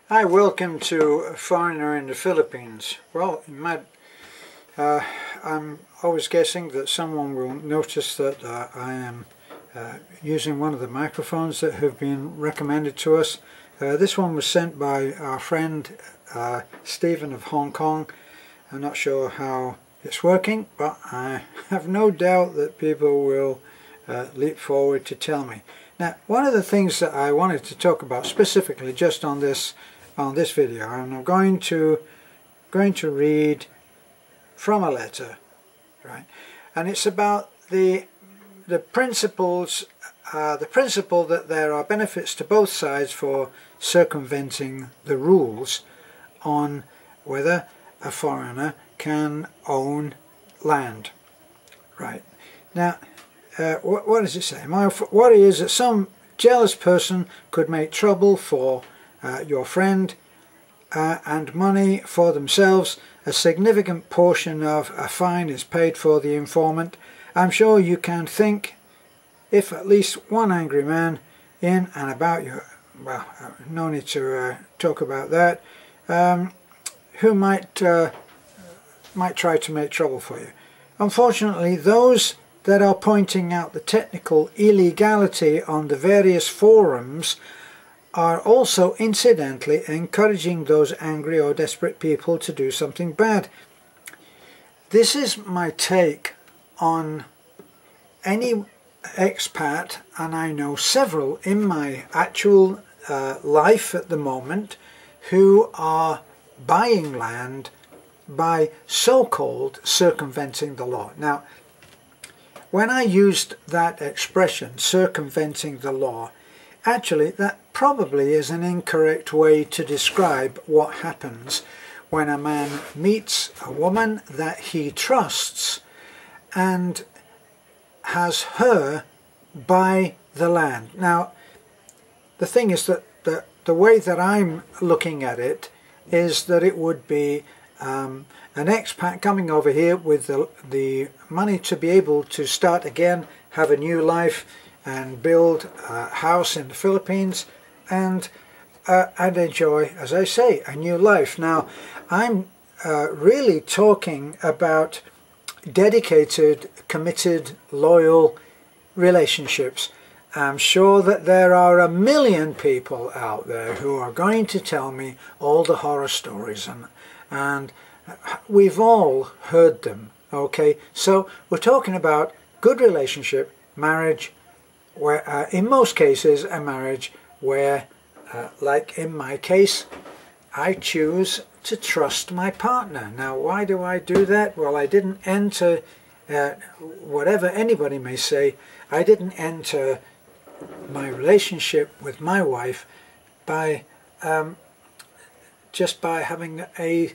Hi, welcome to Foreigner in the Philippines. Well, I'm always guessing that someone will notice that I am using one of the microphones that have been recommended to us. This one was sent by our friend Stephen of Hong Kong. I'm not sure how it's working, but I have no doubt that people will leap forward to tell me. Now, one of the things that I wanted to talk about specifically just on this video, and I'm going to read from a letter, right? And it's about the principles, the principle that there are benefits to both sides for circumventing the rules on whether a foreigner can own land, right? Now, what does it say? What it is that some jealous person could make trouble for your friend and money for themselves. A significant portion of a fine is paid for the informant. I'm sure you can think if at least one angry man in and about you, well, no need to talk about that, who might try to make trouble for you. Unfortunately, those that are pointing out the technical illegality on the various forums are also incidentally encouraging those angry or desperate people to do something bad. This is my take on any expat, and I know several in my actual life at the moment, who are buying land by so-called circumventing the law. Now, when I used that expression, circumventing the law, actually that probably is an incorrect way to describe what happens when a man meets a woman that he trusts and has her buy the land. Now, the thing is that the way that I'm looking at it is that it would be an expat coming over here with the money to be able to start again, have a new life and build a house in the Philippines and enjoy, as I say, a new life. Now, I'm really talking about dedicated, committed, loyal relationships. I'm sure that there are a million people out there who are going to tell me all the horror stories, and we've all heard them, okay? So we're talking about good relationship, marriage, where in most cases a marriage where, like in my case, I choose to trust my partner. Now, why do I do that? Well, I didn't enter, whatever anybody may say, I didn't enter my relationship with my wife by just by having a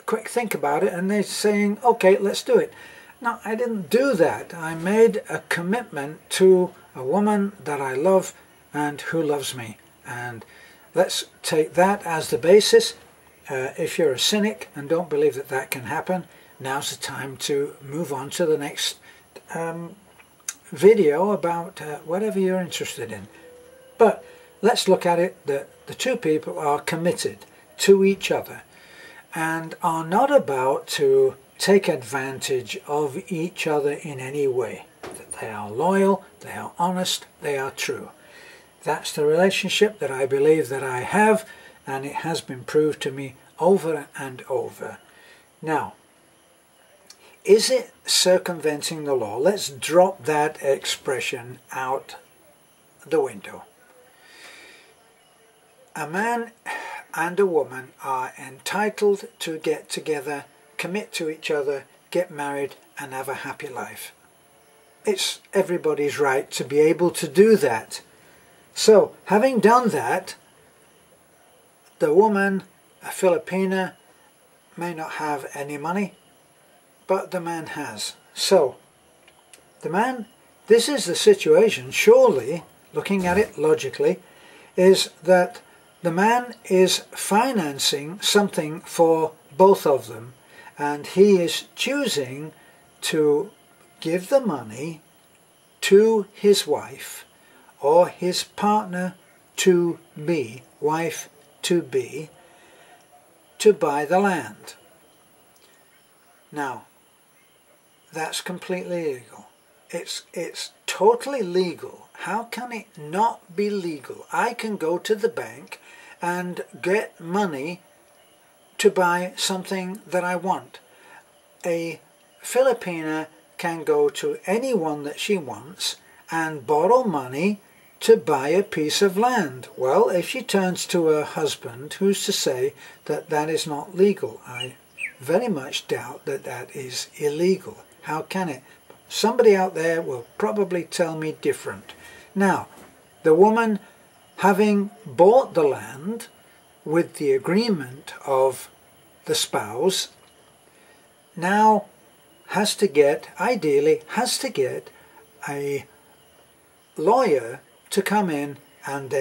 quick think about it and they're saying, okay, let's do it. No, I didn't do that. I made a commitment to a woman that I love and who loves me. And let's take that as the basis. If you're a cynic and don't believe that that can happen, now's the time to move on to the next video about whatever you're interested in. But let's look at it that the two people are committed to each other and are not about to take advantage of each other in any way. That they are loyal, they are honest, they are true. That's the relationship that I believe that I have, and it has been proved to me over and over. Now, is it circumventing the law? Let's drop that expression out the window. A man and a woman are entitled to get together, commit to each other, get married and have a happy life. It's everybody's right to be able to do that. So, having done that, the woman, a Filipina, may not have any money, but the man has. So, the man, this is the situation, surely, looking at it logically, is that the man is financing something for both of them, and he is choosing to give the money to his wife or his partner to be, wife, to be to buy the land. Now, that's completely legal. It's totally legal. How can it not be legal? I can go to the bank and get money to buy something that I want. A Filipina can go to anyone that she wants and borrow money to buy a piece of land. Well, if she turns to her husband, who's to say that that is not legal? I very much doubt that that is illegal. How can it? Somebody out there will probably tell me different. Now, the woman, having bought the land with the agreement of the spouse, now has to get, ideally, has to get a lawyer to come in, and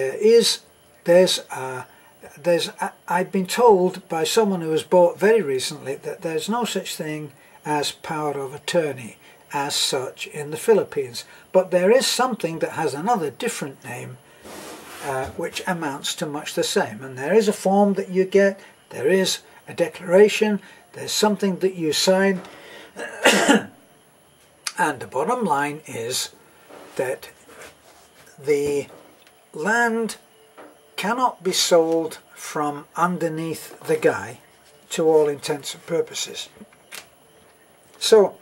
I've been told by someone who has bought very recently that there's no such thing as power of attorney as such in the Philippines, but there is something that has another different name which amounts to much the same, and there is a form that you get, there is a declaration, there's something that you sign, and the bottom line is that the land cannot be sold from underneath the guy to all intents and purposes. So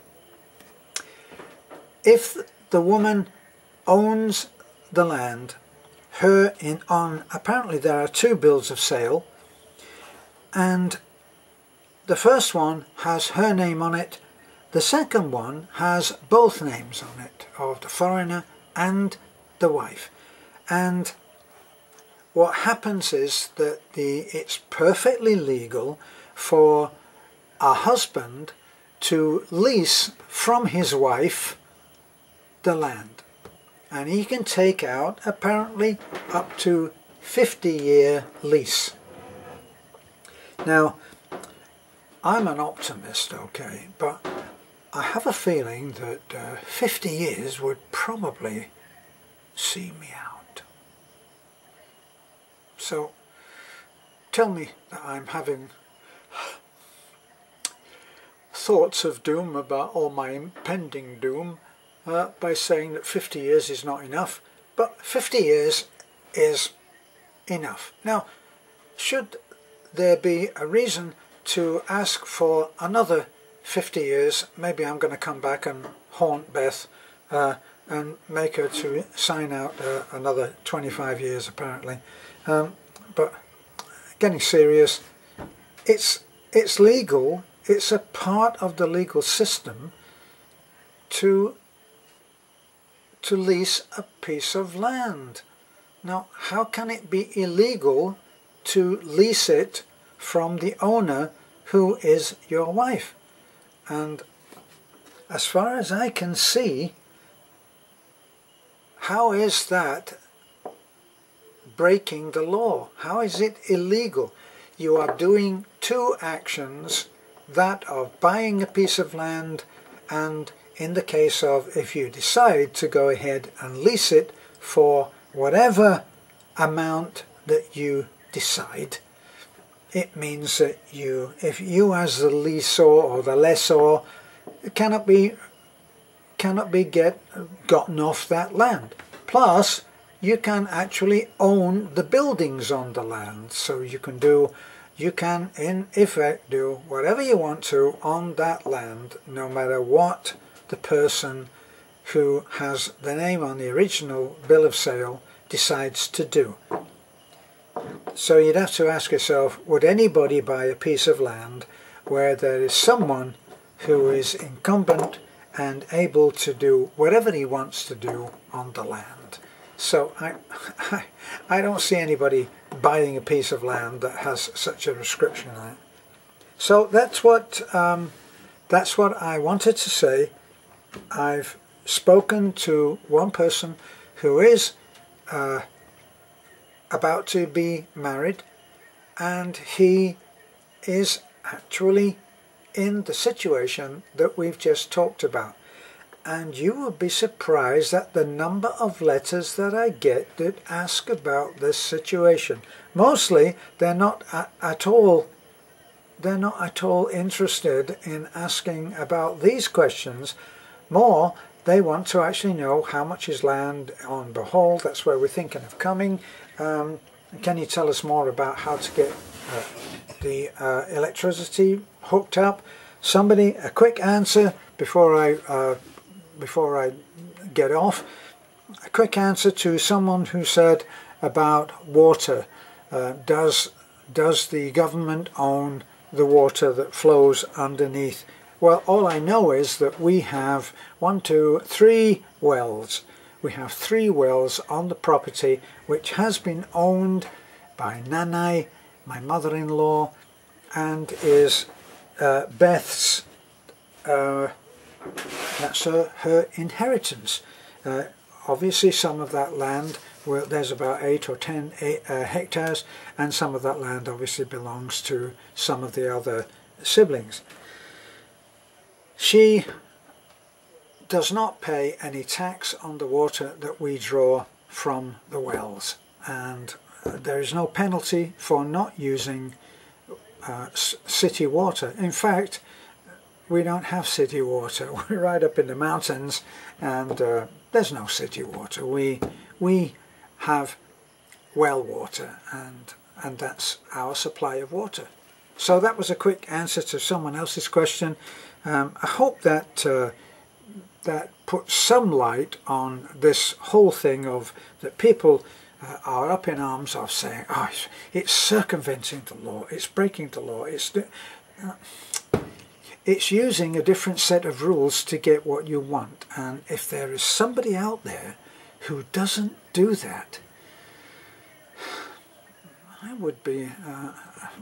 if the woman owns the land, apparently there are 2 bills of sale, and the first one has her name on it, the second one has both names on it, of the foreigner and the wife. And what happens is that it's perfectly legal for a husband to lease from his wife the land, and he can take out apparently up to 50-year lease. Now, I'm an optimist, okay, but I have a feeling that 50 years would probably see me out. So tell me that I'm having thoughts of doom about all my impending doom by saying that 50 years is not enough, but 50 years is enough. Now, should there be a reason to ask for another 50 years, maybe I'm going to come back and haunt Beth and make her to sign out another 25 years apparently. But getting serious, it's legal, it's a part of the legal system to lease a piece of land. Now, how can it be illegal to lease it from the owner who is your wife? And as far as I can see, how is that breaking the law? How is it illegal? You are doing 2 actions, that of buying a piece of land, and in the case of if you decide to go ahead and lease it for whatever amount that you decide, it means that if you as the leaseor or the lessor cannot be gotten off that land. Plus, you can actually own the buildings on the land, so you can in effect do whatever you want to on that land, no matter what the person who has the name on the original bill of sale decides to do. So you'd have to ask yourself, would anybody buy a piece of land where there is someone who is incumbent and able to do whatever he wants to do on the land? So I don't see anybody buying a piece of land that has such a restriction on it. So that's what I wanted to say. I've spoken to one person who is about to be married, and he is actually in the situation that we've just talked about. and you will be surprised at the number of letters that I get that ask about this situation. Mostly they're not at all interested in asking about these questions. More, they want to actually know how much is land on Bohol. That's where we're thinking of coming. Can you tell us more about how to get the electricity hooked up? Somebody, a quick answer before I get off. A quick answer to someone who said about water. Does the government own the water that flows underneath? Well, all I know is that we have 3 wells. We have 3 wells on the property, which has been owned by Nanai, my mother-in-law, and is Beth's, that's her inheritance. Obviously some of that land, well, there's about 8 or 10 hectares, and some of that land obviously belongs to some of the other siblings. She does not pay any tax on the water that we draw from the wells, and there is no penalty for not using city water. In fact, we don't have city water. We're right up in the mountains, and there's no city water. We have well water, and that's our supply of water. So that was a quick answer to someone else's question. I hope that that puts some light on this whole thing of that people are up in arms of saying, oh, it's circumventing the law, it's breaking the law, it's using a different set of rules to get what you want. And if there is somebody out there who doesn't do that, I would be,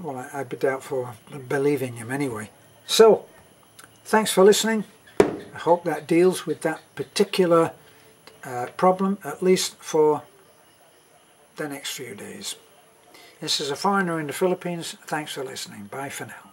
well, I'd be doubtful believing him anyway. So, thanks for listening. I hope that deals with that particular problem, at least for the next few days. This is a foreigner in the Philippines. Thanks for listening. Bye for now.